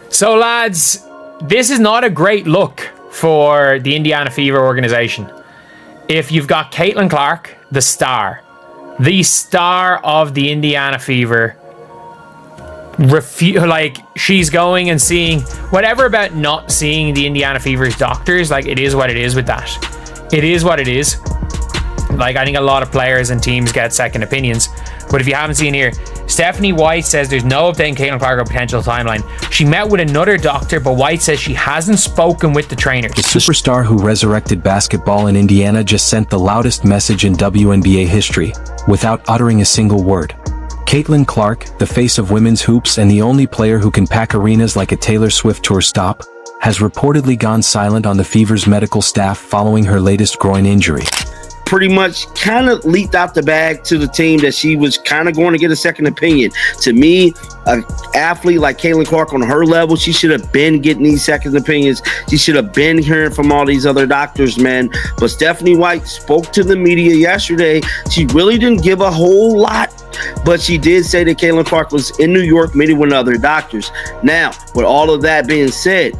So, lads, this is not a great look for the Indiana Fever organization. If you've got Caitlin Clark, the star of the Indiana Fever, she's going and seeing whatever about not seeing the Indiana Fever's doctors. Like, it is what it is with that. It is what it is. Like, I think a lot of players and teams get second opinions. But if you haven't seen here, Stephanie White says there's no update on Caitlin Clark or potential timeline. She met with another doctor, but White says she hasn't spoken with the trainers. The superstar who resurrected basketball in Indiana just sent the loudest message in WNBA history, without uttering a single word. Caitlin Clark, the face of women's hoops and the only player who can pack arenas like a Taylor Swift tour stop, has reportedly gone silent on the Fever's medical staff following her latest groin injury. Pretty much kind of leaked out the bag to the team that she was kind of going to get a second opinion. To me, an athlete like Caitlin Clark on her level, she should have been getting these second opinions. She should have been hearing from all these other doctors, man. But Stephanie White spoke to the media yesterday. She really didn't give a whole lot, but she did say that Caitlin Clark was in New York meeting with other doctors. Now, with all of that being said,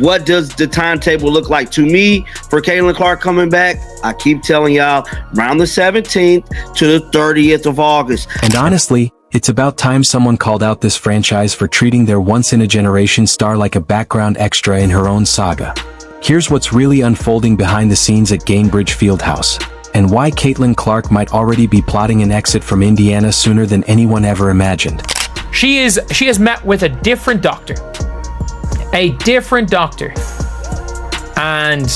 what does the timetable look like to me for Caitlin Clark coming back? I keep telling y'all, around the 17th to the 30th of August. And honestly, it's about time someone called out this franchise for treating their once-in-a-generation star like a background extra in her own saga. Here's what's really unfolding behind the scenes at Gainbridge Fieldhouse, and why Caitlin Clark might already be plotting an exit from Indiana sooner than anyone ever imagined. She has met with a different doctor. And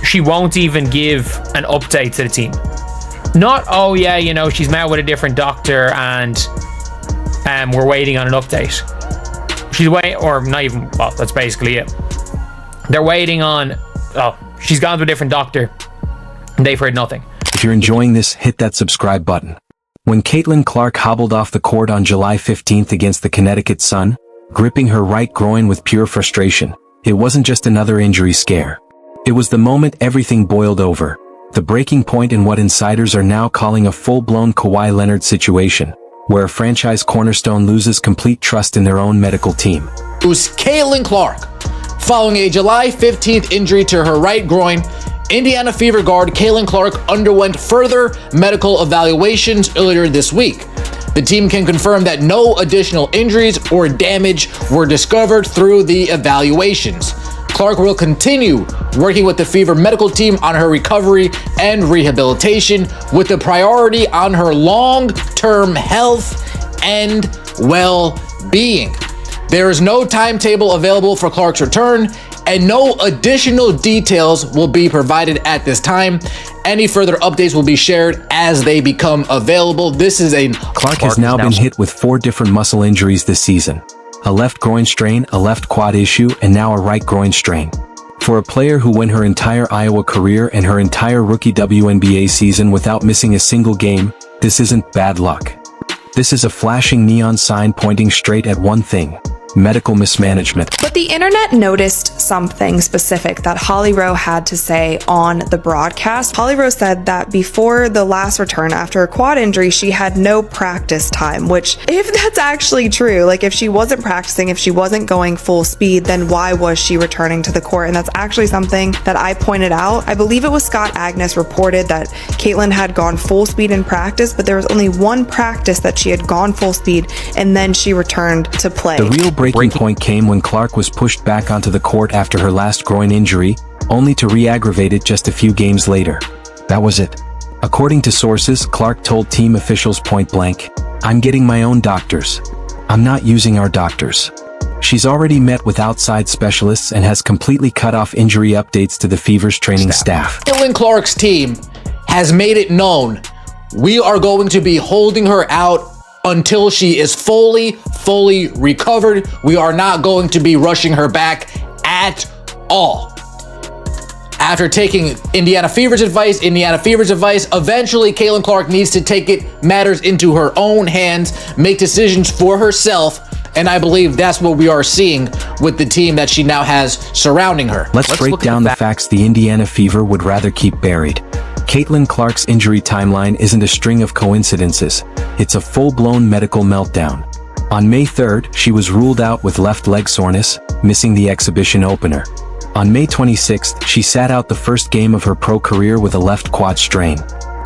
she won't even give an update to the team. Not, oh yeah, you know, she's met with a different doctor and we're waiting on an update. She's waiting, or not even, well, that's basically it. They're waiting on, she's gone to a different doctor and they've heard nothing. If you're enjoying this, hit that subscribe button. When Caitlin Clark hobbled off the court on July 15th against the Connecticut Sun, gripping her right groin with pure frustration, it wasn't just another injury scare. It was the moment everything boiled over, the breaking point in what insiders are now calling a full-blown Kawhi Leonard situation, where a franchise cornerstone loses complete trust in their own medical team. It was Caitlin Clark. Following a July 15th injury to her right groin, Indiana Fever guard Caitlin Clark underwent further medical evaluations earlier this week. The team can confirm that no additional injuries or damage were discovered through the evaluations. Clark will continue working with the Fever medical team on her recovery and rehabilitation, with the priority on her long-term health and well-being. There is no timetable available for Clark's return, and no additional details will be provided at this time. Any further updates will be shared as they become available. Clark has now been hit with 4 different muscle injuries this season. A left groin strain, a left quad issue, and now a right groin strain. For a player who went her entire Iowa career and her entire rookie WNBA season without missing a single game, this isn't bad luck. This is a flashing neon sign pointing straight at one thing: medical mismanagement. But the internet noticed something specific that Holly Rowe had to say on the broadcast. Holly Rowe said that before the last return after a quad injury, she had no practice time, which, if that's actually true, like if she wasn't practicing, if she wasn't going full speed, then why was she returning to the court? And that's actually something that I pointed out. I believe it was Scott Agnes reported that Caitlin had gone full speed in practice, but there was only one practice that she had gone full speed, and then she returned to play. The real breaking point came when Clark was pushed back onto the court after her last groin injury, only to re-aggravate it just a few games later. That was it. According to sources, Clark told team officials point blank, "I'm getting my own doctors. I'm not using our doctors." She's already met with outside specialists and has completely cut off injury updates to the Fever's training staff. Caitlin Clark's team has made it known, we are going to be holding her out until she is fully recovered. We are not going to be rushing her back at all. After taking Indiana Fever's advice, eventually Caitlin Clark needs to take matters into her own hands, make decisions for herself, and I believe that's what we are seeing with the team that she now has surrounding her. Let's break down the facts the Indiana Fever would rather keep buried. Caitlin Clark's injury timeline isn't a string of coincidences. It's a full-blown medical meltdown. On May 3rd, she was ruled out with left leg soreness, missing the exhibition opener. On May 26th, she sat out the first game of her pro career with a left quad strain.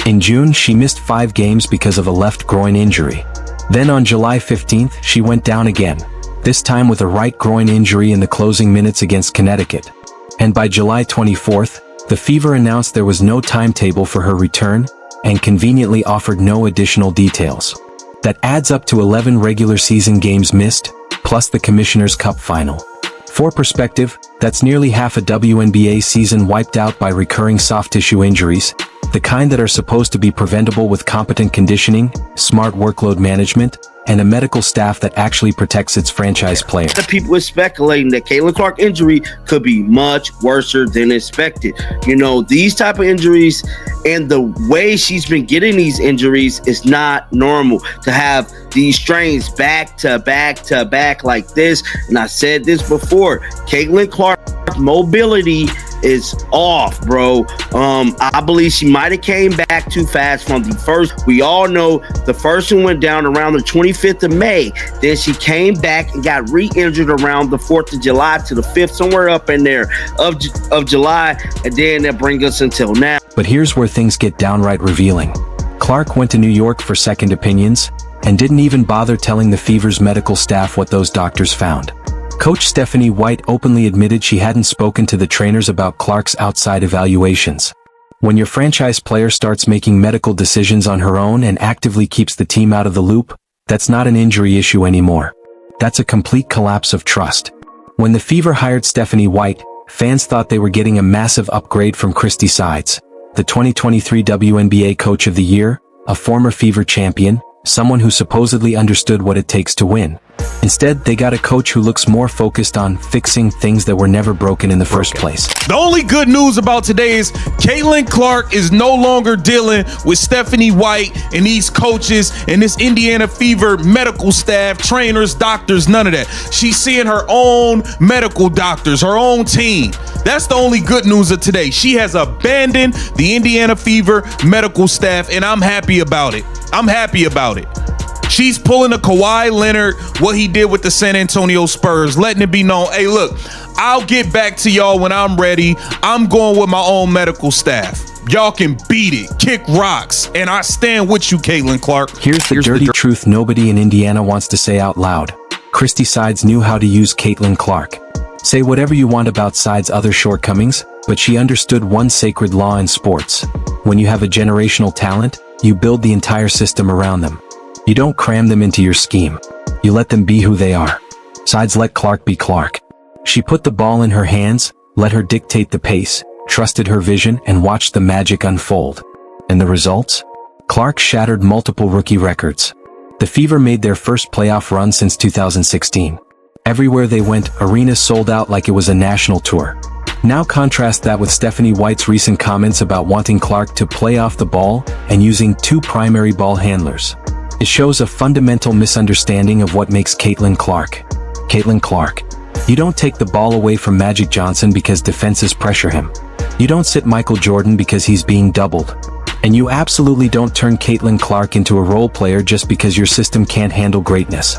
In June, she missed 5 games because of a left groin injury. Then on July 15th, she went down again, this time with a right groin injury in the closing minutes against Connecticut. And by July 24th, the Fever announced there was no timetable for her return and conveniently offered no additional details. That adds up to 11 regular season games missed, plus the Commissioner's Cup final. For perspective, that's nearly half a WNBA season wiped out by recurring soft tissue injuries, the kind that are supposed to be preventable with competent conditioning, smart workload management, and a medical staff that actually protects its franchise player. The people were speculating that Caitlin Clark injury could be much worse than expected. You know, these type of injuries and the way she's been getting these injuries is not normal. To have these strains back to back to back like this, and I said this before, Caitlin Clark's mobility is off, bro. I believe she might have came back too fast from the first. We all know the first one went down around the 25th of May. Then she came back and got re-injured around the 4th of July to the 5th, somewhere up in there of July, and then that brings us until now. But here's where things get downright revealing. Clark went to New York for second opinions and didn't even bother telling the Fever's medical staff what those doctors found. Coach Stephanie White openly admitted she hadn't spoken to the trainers about Clark's outside evaluations. When your franchise player starts making medical decisions on her own and actively keeps the team out of the loop, that's not an injury issue anymore. That's a complete collapse of trust. When the Fever hired Stephanie White, fans thought they were getting a massive upgrade from Christy Sides, the 2023 WNBA Coach of the Year, a former Fever champion, someone who supposedly understood what it takes to win. Instead, they got a coach who looks more focused on fixing things that were never broken in the first place. The only good news about today is Caitlin Clark is no longer dealing with Stephanie White and these coaches and this Indiana Fever medical staff, trainers, doctors, none of that. She's seeing her own medical doctors, her own team. That's the only good news of today. She has abandoned the Indiana Fever medical staff, and I'm happy about it. I'm happy about it. She's pulling a Kawhi Leonard, what he did with the San Antonio Spurs, letting it be known, hey, look, I'll get back to y'all when I'm ready. I'm going with my own medical staff. Y'all can beat it, kick rocks, and I stand with you, Caitlin Clark. Here's the dirty truth nobody in Indiana wants to say out loud. Christy Sides knew how to use Caitlin Clark. Say whatever you want about Sides' other shortcomings, but she understood one sacred law in sports. When you have a generational talent, you build the entire system around them. You don't cram them into your scheme. You let them be who they are. Sides let Clark be Clark. She put the ball in her hands, let her dictate the pace, trusted her vision, and watched the magic unfold. And the results? Clark shattered multiple rookie records. The Fever made their first playoff run since 2016. Everywhere they went, arenas sold out like it was a national tour. Now contrast that with Stephanie White's recent comments about wanting Clark to play off the ball and using 2 primary ball handlers. It shows a fundamental misunderstanding of what makes Caitlin Clark. Caitlin Clark. You don't take the ball away from Magic Johnson because defenses pressure him. You don't sit Michael Jordan because he's being doubled. And you absolutely don't turn Caitlin Clark into a role player just because your system can't handle greatness.